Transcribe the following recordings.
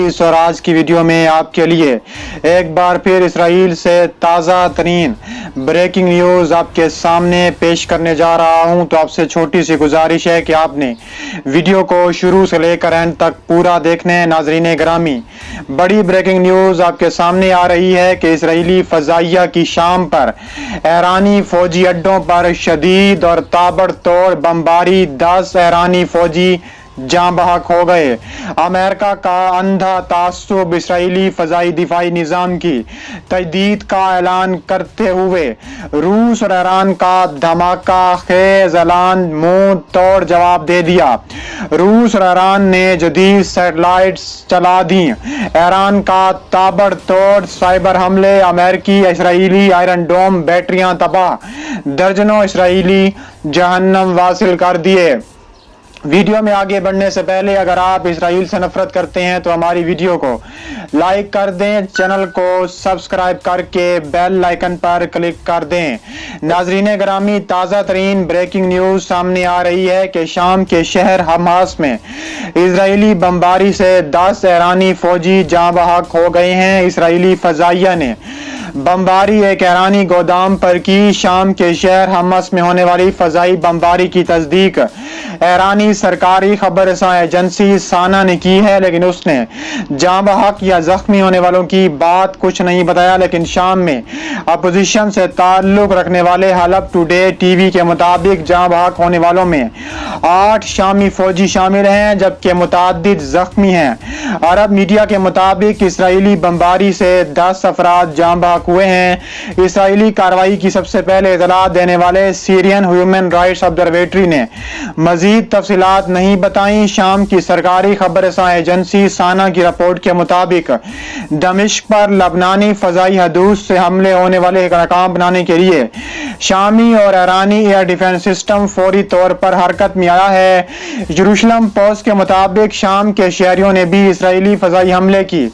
نویس اور آج کی ویڈیو میں آپ کے لیے ایک بار پھر اسرائیل سے تازہ ترین بریکنگ نیوز آپ کے سامنے پیش کرنے جا رہا ہوں۔ تو آپ سے چھوٹی سی گزارش ہے کہ آپ نے ویڈیو کو شروع سے لے کر اینڈ تک پورا دیکھنے۔ ناظرین گرامی، بڑی بریکنگ نیوز آپ کے سامنے آ رہی ہے کہ اسرائیلی فضائیہ کی شام پر ایرانی فوجی اڈوں پر شدید اور تابڑتوڑ بمباری، 10 ایرانی فوجی جاں بحق ہو گئے۔ امریکہ کا اندھا تعصب اسرائیلی فضائی دفاعی نظام کی تجدید کا اعلان کرتے ہوئے روس اور ایران کا دھماکہ خیز اعلان منہ توڑ جواب دے دیا۔ روس اور ایران نے جدید سیٹلائٹس چلا دیں۔ ایران کا تابڑ توڑ سائبر حملے، امریکی اسرائیلی آئرن ڈوم بیٹریاں تباہ، درجنوں اسرائیلی جہنم واصل کر دیے۔ ویڈیو میں آگے بڑھنے سے پہلے اگر آپ اسرائیل سے نفرت کرتے ہیں تو ہماری ویڈیو کو لائک کر دیں، چینل کو سبسکرائب کر کے بیل آئیکن پر کلک کر دیں۔ ناظرین گرامی، تازہ ترین بریکنگ نیوز سامنے آ رہی ہے کہ شام کے شہر حماس میں اسرائیلی بمباری سے 10 ایرانی فوجی جاں بحق ہو گئے ہیں۔ اسرائیلی فضائیہ نے بمباری ایک ایرانی گودام پر کی۔ شام کے شہر حماس میں ہونے والی فضائی بمباری کی تصدیق ایرانی سرکاری خبر رساں ایجنسی سانا نے کی ہے، لیکن اس نے جاں بحق یا زخمی ہونے والوں کی بات کچھ نہیں بتایا۔ لیکن شام میں اپوزیشن سے تعلق رکھنے والے حلب ٹوڈے ٹی وی کے مطابق جاں بحق ہونے والوں میں 8 شامی فوجی شامل ہیں جبکہ متعدد زخمی ہیں۔ عرب میڈیا کے مطابق اسرائیلی بمباری سے 10 افراد جاں بحق ہوئے ہیں۔ اسرائیلی کارروائی کی سب سے پہلے اطلاع دینے والے سیرین ہیومن رائٹس آبزرویٹری نے مزید تفصیلات نہیں بتائیں۔ شام کی سرکاری خبر رساں ایجنسی سانا کی رپورٹ کے مطابق دمشق پر لبنانی فضائی حدود سے حملے ہونے والے ایک ناکام بنانے کے لیے شامی اور ایرانی ایئر ڈیفنس سسٹم فوری طور پر حرکت میں آیا ہے۔ یروشلم پوسٹ کے مطابق شام کے شہریوں نے بھی اسرائیلی فضائی حملے کی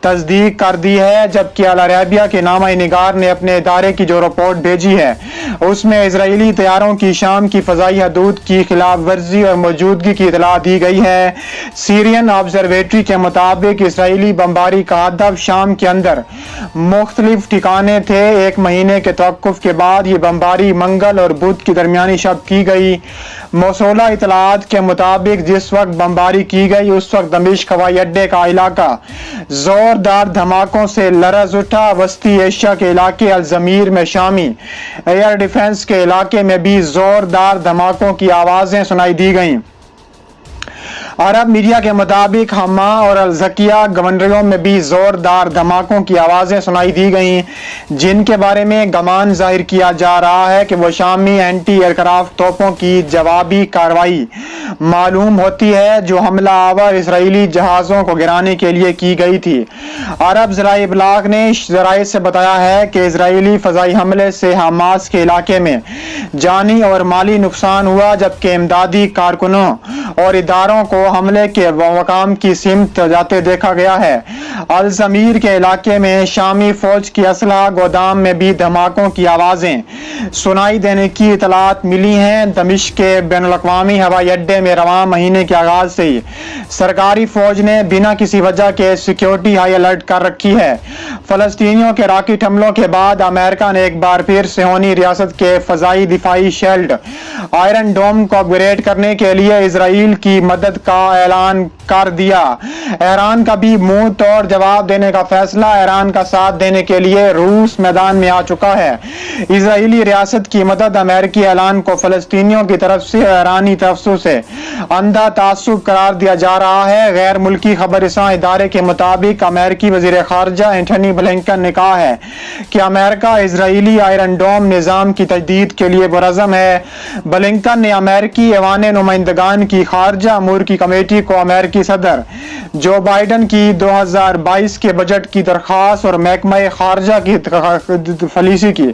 تصدیق کر دی ہے، جبکہ العربیہ کے نامہ نگار نے اپنے ادارے کی جو رپورٹ بھیجی ہے اس میں اسرائیلی طیاروں کی شام کی فضائی حدود کی خلاف ورزی اور موجودگی کی اطلاع دی گئی ہے۔ سیرین آبزرویٹری کے مطابق اسرائیلی بمباری کا ہدف شام کے اندر مختلف ٹھکانے تھے۔ 1 مہینے کے توقف کے بعد یہ بمباری منگل اور بدھ کی درمیانی شب کی گئی۔ موصولہ اطلاعات کے مطابق جس وقت بمباری کی گئی اس وقت دمشق ہوائی اڈے کا علاقہ زوردار دھماکوں سے لرز اٹھا۔ وسطی ایشیا کے علاقے الزمیر میں شامی ایئر ڈیفنس کے علاقے میں بھی زوردار دھماکوں کی آوازیں سنائی دی گئیں۔ عرب میڈیا کے مطابق حما اور الزکیہ گورنریوں میں بھی زوردار دھماکوں کی آوازیں سنائی دی گئیں، جن کے بارے میں گمان ظاہر کیا جا رہا ہے کہ وہ شامی اینٹی ایئر کرافٹ توپوں کی جوابی کارروائی معلوم ہوتی ہے جو حملہ آور اسرائیلی جہازوں کو گرانے کے لیے کی گئی تھی۔ عرب ذرائع ابلاغ نے ذرائع سے بتایا ہے کہ اسرائیلی فضائی حملے سے حماس کے علاقے میں جانی اور مالی نقصان ہوا، جبکہ امدادی کارکنوں اور اداروں کو حملے کے مقام کی سمت جاتے دیکھا گیا ہے۔ الزمیر کے علاقے میں شامی فوج کی اسلحہ گودام میں بھی دھماکوں کی آوازیں سنائی دینے کی اطلاعات ملی ہیں۔ دمشق کے بین الاقوامی ہوائی اڈے میں رواں مہینے کے آغاز سے ہی سرکاری فوج نے بنا کسی وجہ کے سیکیورٹی ہائی الرٹ کر رکھی ہے۔ فلسطینیوں کے راکٹ حملوں کے بعد امریکہ نے ایک بار پھر صہیونی ریاست کے فضائی دفاعی شیلڈ آئرن ڈوم کو اپ گریڈ کرنے کے لیے اسرائیل کی مدد کا اعلان کر دیا۔ ایران کا بھی منہ توڑ جواب دینے کا فیصلہ۔ ایران کا ساتھ دینے کے لیے روس میدان میں آ چکا ہے۔ اسرائیلی ریاست کی مدد امریکی اعلان کو فلسطینیوں کی طرف سے ایرانی طرف سے اندھا تعصب قرار دیا جا رہا ہے۔ غیر ملکی خبر رساں ادارے کے مطابق امریکی وزیر خارجہ اینٹھنی بلنکن نے کہا ہے کہ امریکہ اسرائیلی آئرن ڈوم نظام کی تجدید کے لیے پرعزم ہے۔ بلنکن نے امریکی ایوان نمائندگان کی خارجہ امور کی کمیٹی کو امریکی صدر جو بائیڈن کی 2022 کے بجٹ کی درخواست اور محکمہ خارجہ کی پالیسی کی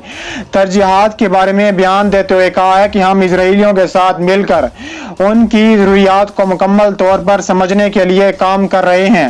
ترجیحات کے بارے میں بیان دیتے ہوئے کہا ہے کہ ہم اسرائیلیوں کے ساتھ مل کر ان کی ضروریات کو مکمل طور پر سمجھنے کے لیے کام کر رہے ہیں۔